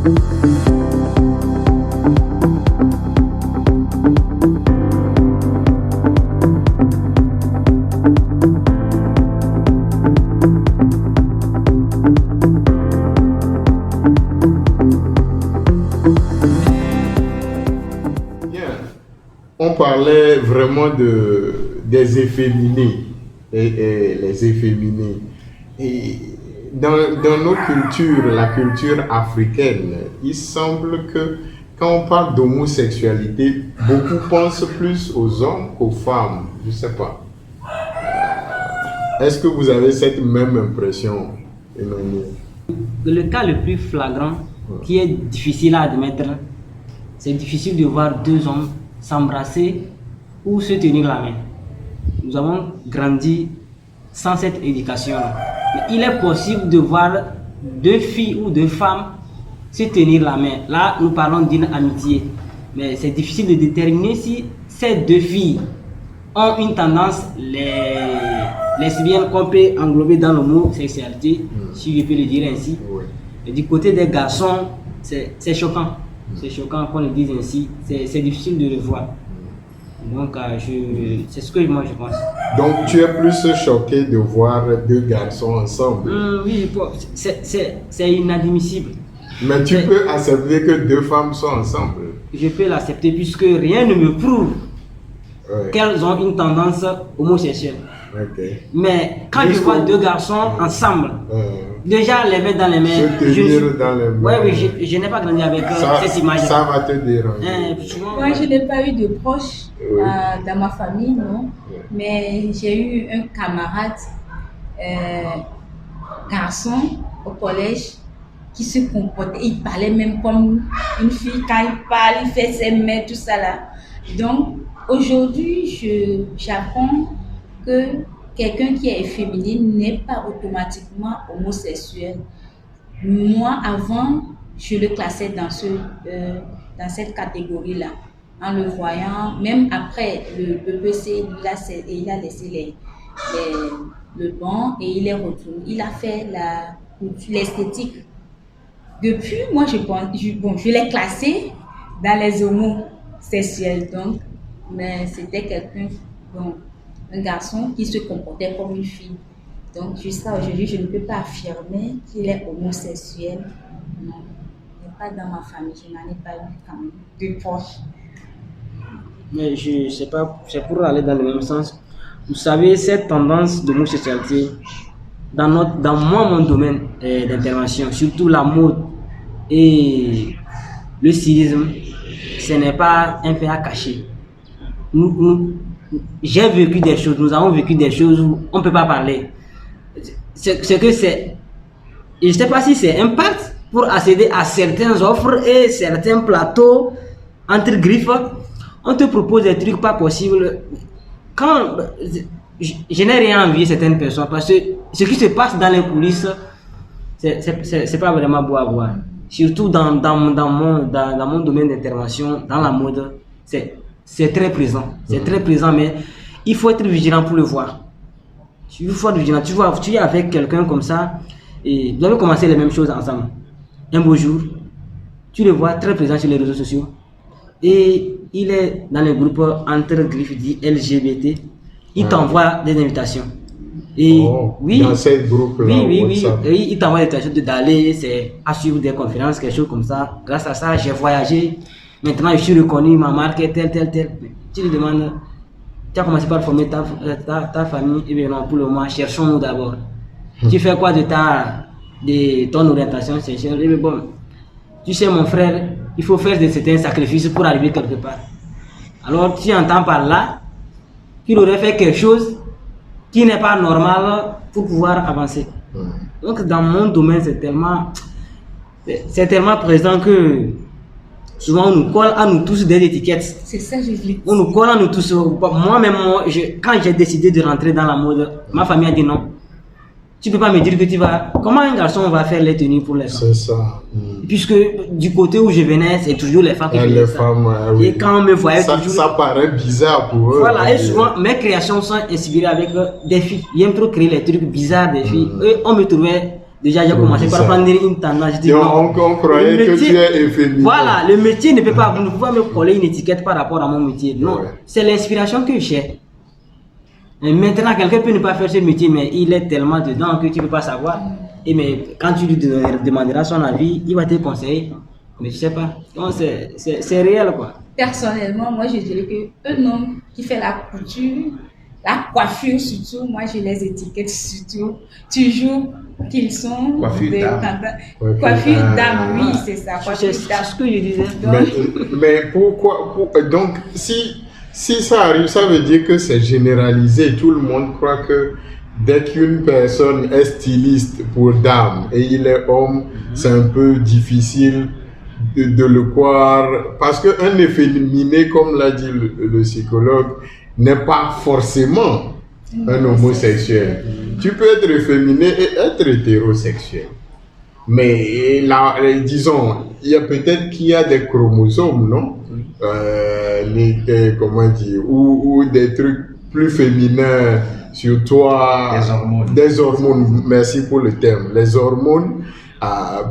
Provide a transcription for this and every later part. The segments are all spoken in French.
On parlait vraiment des efféminés et les efféminés. Et dans nos cultures, la culture africaine, il semble que quand on parle d'homosexualité, beaucoup pensent plus aux hommes qu'aux femmes. Je ne sais pas. Est-ce que vous avez cette même impression, Emmanuel? Le cas le plus flagrant, qui est difficile à admettre, c'est difficile de voir deux hommes s'embrasser ou se tenir la main. Nous avons grandi sans cette éducation. Mais il est possible de voir deux filles ou deux femmes se tenir la main. Là, nous parlons d'une amitié. Mais c'est difficile de déterminer si ces deux filles ont une tendance lesbienne qu'on peut englober dans le mot sexualité, si je peux le dire ainsi. Et du côté des garçons, c'est choquant. C'est choquant qu'on le dise ainsi. C'est difficile de le voir. Donc, c'est ce que moi je pense. Donc, tu es plus choqué de voir deux garçons ensemble? Oui, c'est inadmissible. Mais tu peux accepter que deux femmes soient ensemble? Je peux l'accepter puisque rien ne me prouve qu'elles ont une tendance homosexuelle. Mais quand je vois deux garçons ensemble, déjà les mains dans les mains, je n'ai pas grandi avec cette image. Ça va te déranger. Moi, je n'ai pas eu de proches dans ma famille, non. Mais j'ai eu un camarade garçon au collège qui se comportait, il parlait même comme une fille. Quand il parle, il fait ses mains, tout ça là. Donc aujourd'hui, j'apprends que quelqu'un qui est efféminé n'est pas automatiquement homosexuel. Moi, avant, je le classais dans cette catégorie-là. En le voyant, même après le PPC, il a laissé le banc et il est retourné. Il a fait l'esthétique. Depuis, moi, je l'ai classé dans les homosexuels. Donc, mais c'était quelqu'un... un garçon qui se comportait comme une fille. Donc jusqu'à aujourd'hui, je ne peux pas affirmer qu'il est homosexuel. Non, il n'est pas dans ma famille, je n'en ai pas eu quand même de proches. Mais je ne sais pas, c'est pour aller dans le même sens. Vous savez, cette tendance d'homosexualité, dans mon domaine d'intervention, surtout la mode et le stylisme, ce n'est pas un fait à cacher. J'ai vécu des choses, nous avons vécu des choses où on ne peut pas parler. Je ne sais pas si c'est un pacte pour accéder à certaines offres et certains plateaux entre griffes. On te propose des trucs pas possibles. Quand je n'ai rien envié certaines personnes parce que ce qui se passe dans les coulisses, c'est pas vraiment beau à voir. Surtout dans mon domaine d'intervention, dans la mode, c'est très présent. C'est très présent, mais il faut être vigilant pour le voir. Il faut être vigilant. Tu es avec quelqu'un comme ça et vous avez commencé les mêmes choses ensemble. Un beau jour, tu le vois très présent sur les réseaux sociaux et il est dans les groupes entre griffes dit LGBT. Il t'envoie des invitations. Et dans ces groupes-là, il t'envoie des invitations d'aller à suivre des conférences, quelque chose comme ça. Grâce à ça, j'ai voyagé. Maintenant, je suis reconnu, ma marque est telle. Tu lui demandes, tu as commencé par former ta famille. Et bien non, pour le moment, cherchons-nous d'abord. Tu fais quoi de ton orientation sexuelle? Et bien bon, tu sais mon frère, il faut faire certains sacrifices pour arriver quelque part. Alors tu entends par là qu'il aurait fait quelque chose qui n'est pas normal pour pouvoir avancer. Donc dans mon domaine, c'est tellement présent que souvent on nous colle à nous tous des étiquettes. C'est ça, je dis. On nous colle à nous tous. Moi-même, quand j'ai décidé de rentrer dans la mode, ma famille a dit non. Tu peux pas me dire que tu vas... Comment un garçon va faire les tenues pour les femmes? C'est ça. Puisque du côté où je venais, c'est toujours les femmes qui faisaient ça. Oui. Et quand on me voyait ça paraît bizarre pour eux. Voilà, et souvent mes créations sont inspirées avec des filles. J'aime trop créer les trucs bizarres des filles. Eux, on me trouvait Déjà, j'ai commencé par prendre une tendance. Je dis, on croyait que tu es efféminé. Voilà, le métier ne peut pas, vous ne pouvez pas me coller une étiquette par rapport à mon métier. Non, c'est l'inspiration que j'ai. Et maintenant, quelqu'un peut ne pas faire ce métier, mais il est tellement dedans que tu ne peux pas savoir. Et mais quand tu lui demanderas son avis, il va te conseiller. Mais je sais pas. Donc c'est réel quoi. Personnellement, moi je dirais qu'un homme qui fait la couture, la coiffure surtout, moi je les étiquette surtout toujours qu'ils sont coiffure dame. Coiffure dame, oui, c'est ça. C'est ce que je disais. Mais pourquoi donc si ça arrive, ça veut dire que c'est généralisé. Tout le monde croit que dès qu'une personne est styliste pour dame et il est homme, c'est un peu difficile de le croire. Parce qu'un efféminé, comme l'a dit le psychologue, n'est pas forcément un homosexuel. Tu peux être efféminé et être hétérosexuel. Mais là, disons, il y a peut-être qu'il y a des chromosomes, non? Comment dire, ou des trucs plus féminins sur toi. Des hormones, merci pour le terme. Les hormones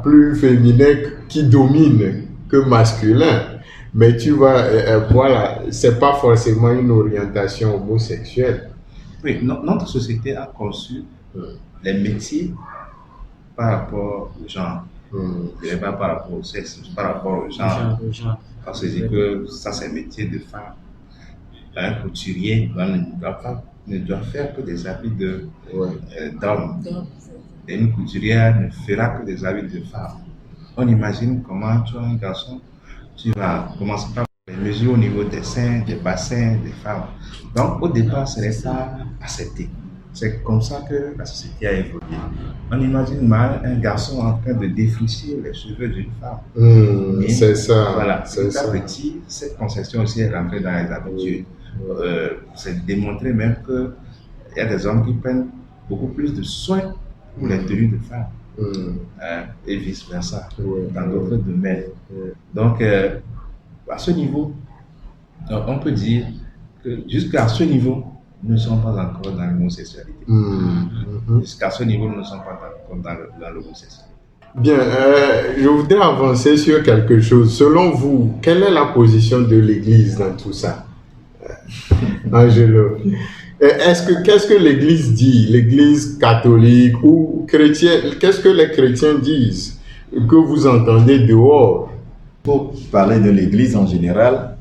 plus féminins qui dominent que masculins. Mais tu vois, voilà, c'est pas forcément une orientation homosexuelle. Oui, notre société a conçu les métiers par rapport au genre. Je dirais pas par rapport au sexe, mais par rapport au genre. Parce que je dis que ça, c'est un métier de femme. Un couturier ne doit faire que des habits d'hommes. Et une couturière ne fera que des habits de femme. On imagine comment tu as un garçon, tu vas commencer par les mesures au niveau des seins, des bassins, des femmes. Donc au départ, ce n'est pas accepté. C'est comme ça que la société a évolué. On imagine mal un garçon en train de défricher les cheveux d'une femme. C'est ça. Voilà, petit à petit, cette conception aussi est rentrée dans les habitudes. C'est démontré même qu'il y a des hommes qui prennent beaucoup plus de soins pour les tenues de femmes. Et vice-versa, dans d'autres domaines. Donc, à ce niveau, on peut dire que jusqu'à ce niveau, nous ne sommes pas encore dans l'homosexualité. Jusqu'à ce niveau, nous ne sommes pas encore dans l'homosexualité. Bien, je voudrais avancer sur quelque chose. Selon vous, quelle est la position de l'Église dans tout ça? Angelo, qu'est-ce que l'Église dit? L'Église catholique ou chrétienne? Qu'est-ce que les chrétiens disent que vous entendez dehors? Pour parler de l'Église en général,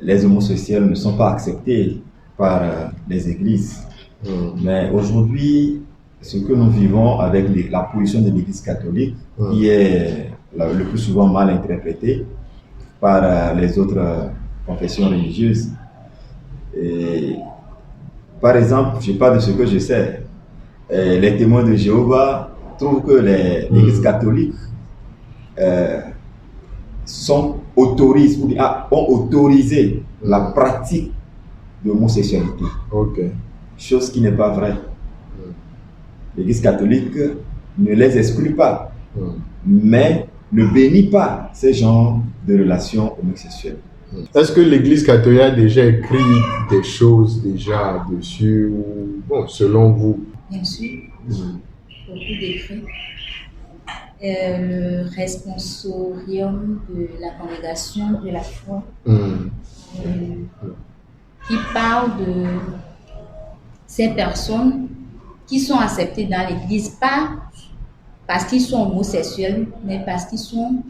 les homosexuels ne sont pas acceptés par les églises. Mais aujourd'hui, ce que nous vivons avec la position de l'Église catholique, qui est le plus souvent mal interprétée par les autres confessions religieuses. Et, par exemple, je parle de ce que je sais. Les témoins de Jéhovah trouvent que l'Église catholique ont autorisé la pratique de l'homosexualité. Chose qui n'est pas vraie. L'Église catholique ne les exclut pas, mais ne bénit pas ces genres de relations homosexuelles. Est-ce que l'Église catholique a déjà écrit des choses déjà dessus, ou bon, selon vous? Bien sûr, beaucoup d'écrits. Le responsorium de la congrégation de la foi, qui parle de ces personnes qui sont acceptées dans l'Église, pas parce qu'ils sont homosexuels, mais parce qu'ils sont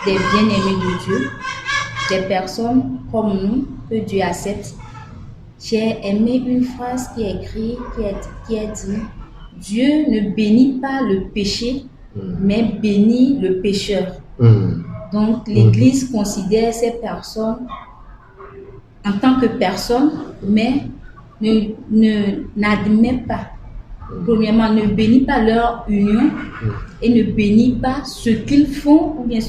des bien-aimés de Dieu, des personnes comme nous que Dieu accepte. J'ai aimé une phrase qui est écrite, qui est dit: Dieu ne bénit pas le péché, mais bénit le pécheur. Donc l'Église considère ces personnes en tant que personnes, mais n'admet pas. Premièrement, ne bénit pas leur union et ne bénit pas ce qu'ils font ou bien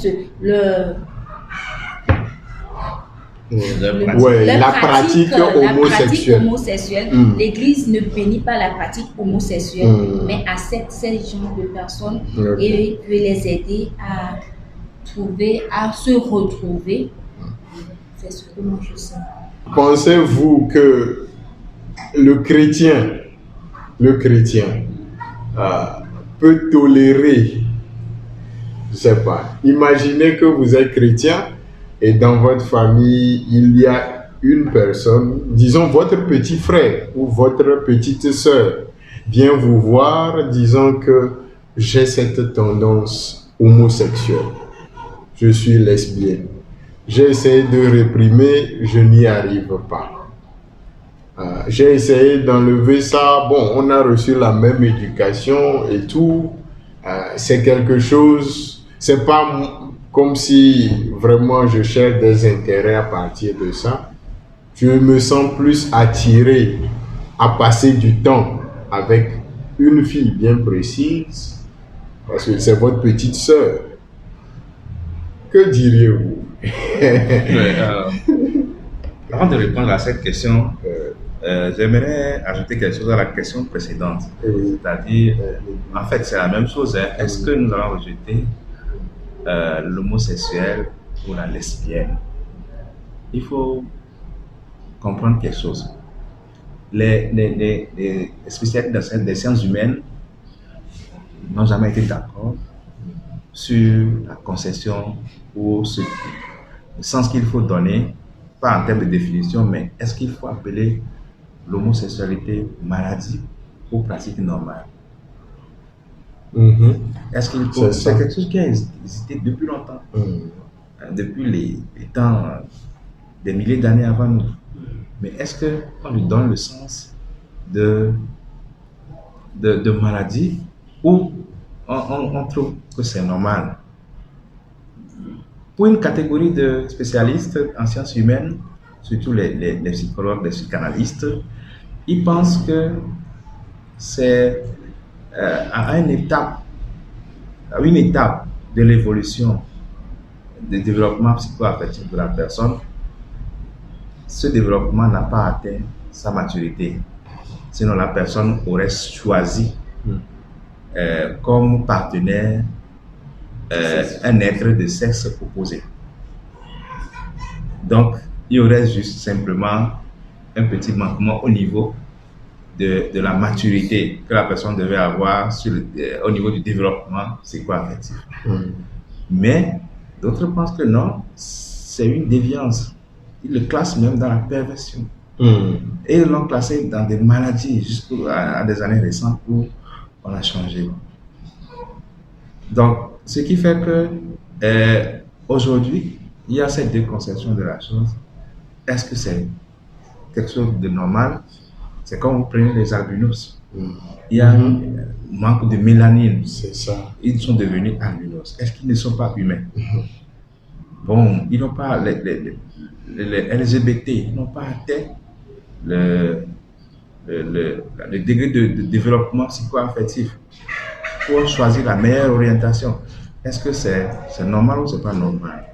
la pratique homosexuelle. L'Église ne bénit pas la pratique homosexuelle, mais accepte ces genres de personnes et veut les aider à se retrouver. C'est ce que moi je sais. Pensez-vous que le chrétien peut tolérer, je sais pas, imaginez que vous êtes chrétien et dans votre famille, il y a une personne, disons votre petit frère ou votre petite sœur, vient vous voir disant que j'ai cette tendance homosexuelle, je suis lesbienne. J'ai essayé de réprimer, je n'y arrive pas. J'ai essayé d'enlever ça. Bon, on a reçu la même éducation et tout. C'est quelque chose, c'est pas comme si vraiment je cherche des intérêts à partir de ça. Je me sens plus attiré à passer du temps avec une fille bien précise, parce que c'est votre petite sœur. Que diriez-vous? Avant de répondre à cette question, j'aimerais ajouter quelque chose à la question précédente. Oui. C'est-à-dire, en fait, c'est la même chose. Hein. Est-ce que nous allons rejeter l'homosexuel ou la lesbienne? Il faut comprendre quelque chose. Les spécialistes des sciences humaines n'ont jamais été d'accord sur la conception ou le sens qu'il faut donner, pas en termes de définition, mais est-ce qu'il faut appeler l'homosexualité maladie ou pratique normale? Est-ce qu'il faut... C'est quelque chose qui a existé depuis longtemps, depuis les temps des milliers d'années avant nous. Mais est-ce qu'on lui donne le sens de maladie ou on trouve que c'est normal? Pour une catégorie de spécialistes en sciences humaines, surtout les psychologues, les psychanalystes, ils pensent que c'est à une étape de l'évolution, du développement psycho-affectif de la personne. Ce développement n'a pas atteint sa maturité. Sinon, la personne aurait choisi comme partenaire un être de sexe opposé. Donc, il y aurait juste simplement un petit manquement au niveau de la maturité que la personne devait avoir au niveau du développement psycho-affectif. Mais d'autres pensent que non, c'est une déviance. Ils le classent même dans la perversion. Et ils l'ont classé dans des maladies jusqu'à des années récentes où on a changé. Donc, ce qui fait que aujourd'hui, il y a ces deux conceptions de la chose. Est-ce que c'est quelque chose de normal? C'est comme vous prenez les albinos. Il y a un manque de mélanine. C'est ça. Ils sont devenus albinos. Est-ce qu'ils ne sont pas humains? Bon, ils n'ont pas les LGBT, ils n'ont pas atteint le degré de développement psycho-affectif pour choisir la meilleure orientation. Est-ce que c'est normal ou c'est pas normal?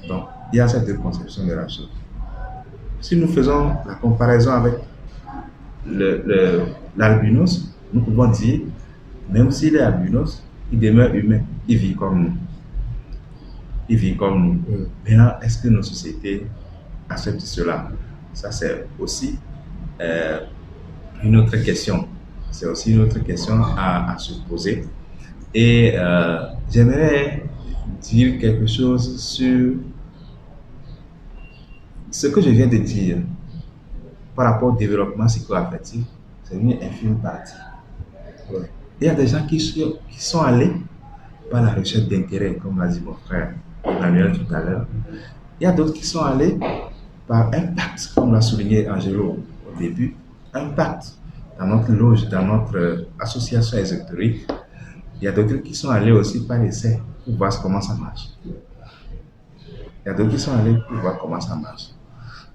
Donc, il y a cette deux conceptions de la chose. Si nous faisons la comparaison avec l'albinos, nous pouvons dire, même s'il est albinos, il demeure humain, il vit comme nous. Il vit comme nous. Maintenant, est-ce que nos sociétés acceptent cela? Ça, c'est aussi une autre question. C'est aussi une autre question à se poser. Et j'aimerais dire quelque chose sur ce que je viens de dire par rapport au développement psycho-affectif. C'est une infime partie. Il y a des gens qui sont allés par la recherche d'intérêt, comme l'a dit mon frère Emmanuel tout à l'heure. Il y a d'autres qui sont allés par un pacte, comme l'a souligné Angelo au début, un pacte dans notre loge, dans notre association ésotérique. Il y a d'autres qui sont allés aussi par essai pour voir comment ça marche. Il y a d'autres qui sont allés pour voir comment ça marche.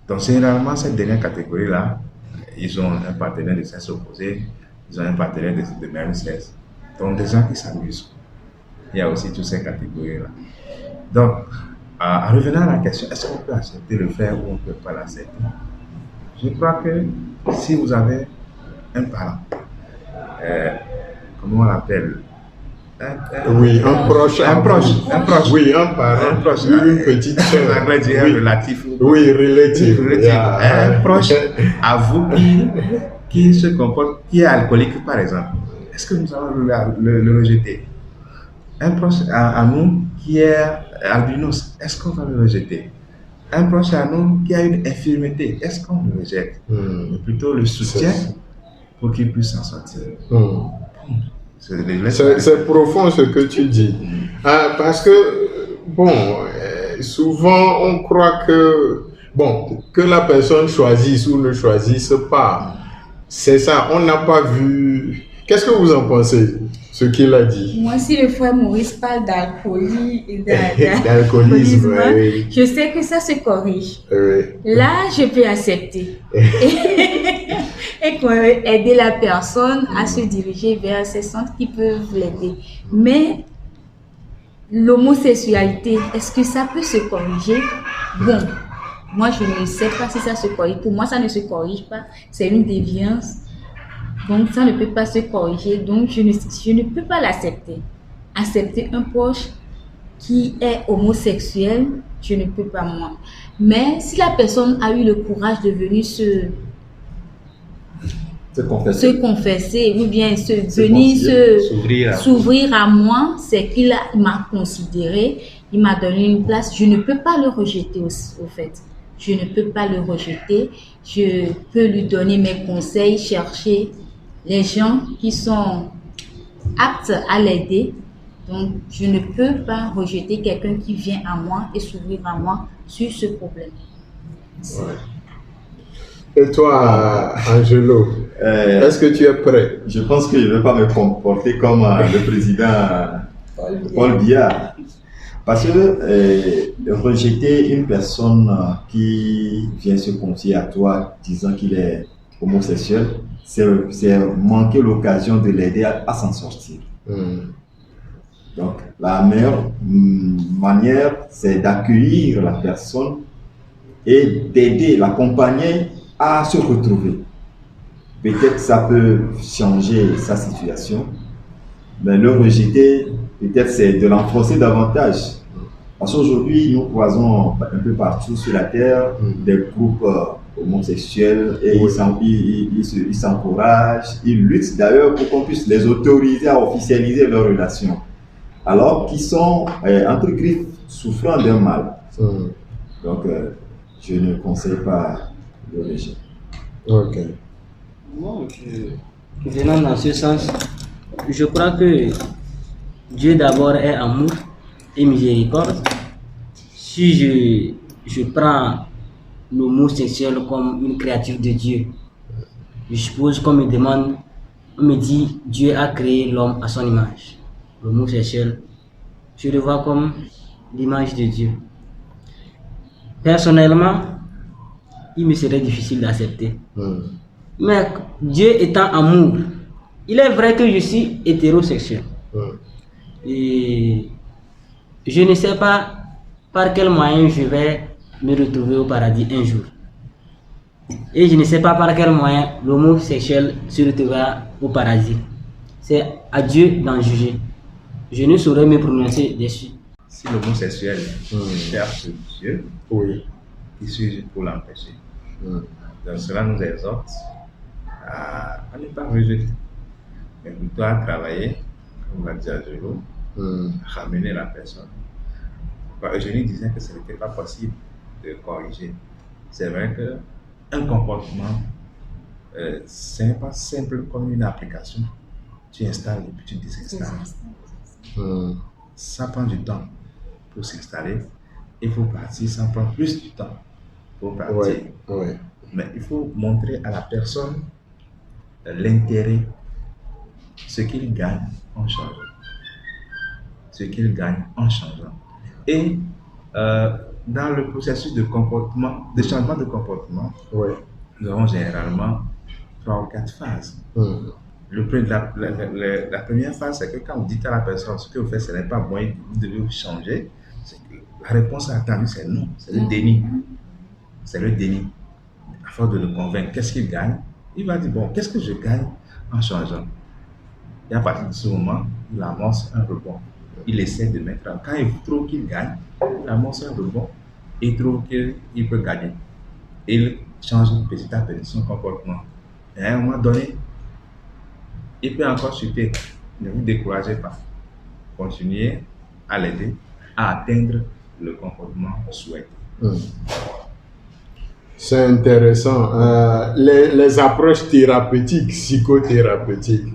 Donc, généralement, cette dernière catégorie-là, ils ont un partenaire de sexe opposé, ils ont un partenaire de même sexe. Donc, des gens qui s'amusent. Il y a aussi toutes ces catégories-là. Donc, en revenant à la question, est-ce qu'on peut accepter le frère ou on ne peut pas l'accepter? Je crois que si vous avez un parent, comment on l'appelle? Oui, un proche. Oui, un parent. Un proche. Oui, une petite soeur. En anglais, dire relatif. Oui, relative. Un proche à vous qui se comporte, qui est alcoolique par exemple. est-ce que nous allons le rejeter? Un proche à nous qui est albinos, est-ce qu'on va le rejeter? Un proche à nous qui a une infirmité, est-ce qu'on le rejette? Mais plutôt le soutien pour qu'il puisse s'en sortir. C'est profond ce que tu dis. Parce que, souvent on croit que la personne choisisse ou ne choisisse pas. C'est ça, on n'a pas vu. Qu'est-ce que vous en pensez, ce qu'il a dit? Moi, si le frère Maurice parle d'alcoolisme, oui. Je sais que ça se corrige. Oui. Là, je peux accepter. Et aider la personne à se diriger vers ces centres qui peuvent l'aider. Mais l'homosexualité, est-ce que ça peut se corriger? Bon, moi, je ne sais pas si ça se corrige. Pour moi, ça ne se corrige pas. C'est une déviance. Donc, ça ne peut pas se corriger. Donc, je ne peux pas l'accepter. Accepter un proche qui est homosexuel, je ne peux pas moi. Mais si la personne a eu le courage de venir se confesser ou bien s'ouvrir à moi, c'est qu'il m'a considéré, il m'a donné une place. Je ne peux pas le rejeter au fait. Je ne peux pas le rejeter. Je peux lui donner mes conseils, chercher les gens qui sont aptes à l'aider. Donc, je ne peux pas rejeter quelqu'un qui vient à moi et s'ouvrir à moi sur ce problème. Ouais. Et toi, Angelo, est-ce que tu es prêt? Je pense que je ne vais pas me comporter comme le président Paul Biya. Parce que rejeter une personne qui vient se confier à toi disant qu'il est homosexuel, c'est manquer l'occasion de l'aider à s'en sortir. Donc, la meilleure manière, c'est d'accueillir la personne et d'aider, l'accompagner à se retrouver. Peut-être que ça peut changer sa situation, mais le rejeter, peut-être c'est de l'enfoncer davantage. Parce qu'aujourd'hui, nous croisons un peu partout sur la terre des groupes homosexuels et ils s'encouragent, ils luttent d'ailleurs pour qu'on puisse les autoriser à officialiser leurs relations. Alors qu'ils sont, entre griffes, souffrant d'un mal. Donc, je ne conseille pas le rejet. Ok. Bon, venant dans ce sens, je crois que Dieu d'abord est amour et miséricorde. Si je prends l'homosexuel comme une créature de Dieu, je suppose qu'on me demande, on me dit Dieu a créé l'homme à son image. L'homosexuel, je le vois comme l'image de Dieu. Personnellement, il me serait difficile d'accepter. Mais Dieu étant amour, il est vrai que je suis hétérosexuel. Et je ne sais pas par quel moyen je vais me retrouver au paradis un jour. Et je ne sais pas par quel moyen l'homosexuel se retrouvera au paradis. C'est à Dieu d'en juger. Je ne saurais me prononcer dessus. Si l'homosexuel cherche Dieu, il suffit pour l'empêcher. Donc cela nous exhorte à ne pas rejeter, mais plutôt à travailler, comme l'a dit Angelo, à ramener la personne. Eugénie disait que ce n'était pas possible de corriger. C'est vrai qu'un comportement, ce n'est pas simple comme une application. Tu installes et puis tu désinstalles. Ça prend du temps pour s'installer. Il faut partir, ça prend plus du temps pour partir. Mais il faut montrer à la personne l'intérêt, ce qu'il gagne en changeant. Ce qu'il gagne en changeant. Et dans le processus de comportement, de changement de comportement, nous avons généralement 3 ou 4 phases. La première phase, c'est que quand vous dites à la personne ce que vous faites, ce n'est pas bon, vous devez vous changer, c'est que la réponse attendue, c'est non, c'est le déni. C'est le déni. À force de le convaincre, qu'est-ce qu'il gagne? Il va dire, bon, qu'est-ce que je gagne en changeant? Et à partir de ce moment, il amorce un rebond. Il essaie de mettre en... Quand il trouve qu'il gagne, il amorce un rebond et il trouve qu'il peut gagner. Et il change petit à petit son comportement. Et à un moment donné, il peut encore chuter. Ne vous découragez pas. Continuez à l'aider à atteindre le comportement souhaité. C'est intéressant. Les approches thérapeutiques, psychothérapeutiques,